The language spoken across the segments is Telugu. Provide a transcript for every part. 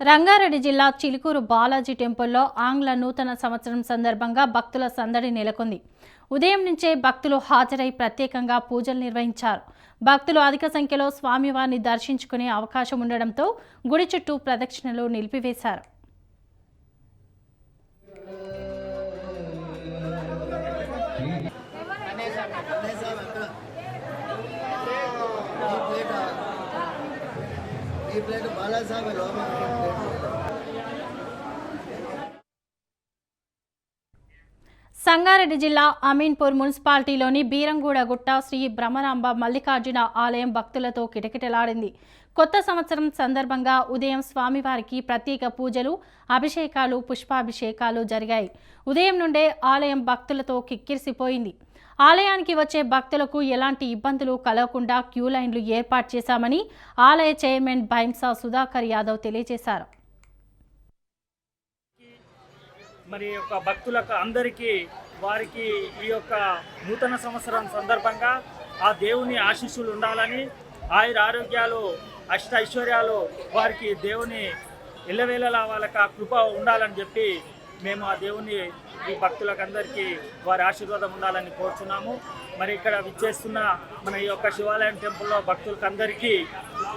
రంగారెడ్డి జిల్లా చిలుకూరు బాలాజీ టెంపుల్లో ఆంగ్ల నూతన సంవత్సరం సందర్భంగా భక్తుల సందడి నెలకొంది. ఉదయం నుంచే భక్తులు హాజరై ప్రత్యేకంగా పూజలు నిర్వహించారు. భక్తులు అధిక సంఖ్యలో స్వామివారిని దర్శించుకునే అవకాశం ఉండడంతో గుడి చుట్టూ ప్రదక్షిణలు నిలిపివేశారు. సంగారెడ్డి జిల్లా అమీన్పూర్ మున్సిపాలిటీలోని బీరంగూడ గుట్ట శ్రీ బ్రహ్మరాంబ మల్లికార్జున ఆలయం భక్తులతో కిటకిటలాడింది. కొత్త సంవత్సరం సందర్భంగా ఉదయం స్వామివారికి ప్రత్యేక పూజలు, అభిషేకాలు, పుష్పాభిషేకాలు జరిగాయి. ఉదయం నుండే ఆలయం భక్తులతో కిక్కిరిసిపోయింది. ఆలయానికి వచ్చే భక్తులకు ఎలాంటి ఇబ్బందులు కలగకుండా క్యూ లైన్లు ఏర్పాటు చేశామని ఆలయ చైర్మన్ భైంసా సుధాకర్ యాదవ్ తెలియజేశారు. మరి యొక్క భక్తులకు అందరికీ వారికి ఈ యొక్క నూతన సంవత్సరం సందర్భంగా ఆ దేవుని ఆశీస్సులు ఉండాలని, ఆయుర ఆరోగ్యాలు, అష్ట ఐశ్వర్యాలు వారికి దేవుని ఎల్లవేళలా వాళ్ళకి ఆ కృప ఉండాలని చెప్పి మేము ఆ దేవుని ఈ భక్తులకు అందరికీ వారి ఆశీర్వాదం ఉండాలని కోరుచున్నాము. మరి ఇక్కడ విచ్చేస్తున్న మన ఈ యొక్క శివాలయం టెంపుల్లో భక్తులకు అందరికీ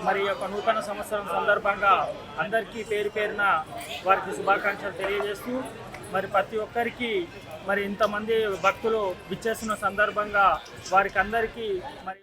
మరి ఈ యొక్క నూతన సంవత్సరం సందర్భంగా అందరికీ పేరు పేరున వారికి శుభాకాంక్షలు తెలియజేస్తూ మరి ప్రతి ఒక్కరికి మరి ఇంతమంది భక్తులు విచ్చేస్తున్న సందర్భంగా వారికి అందరికీ మరి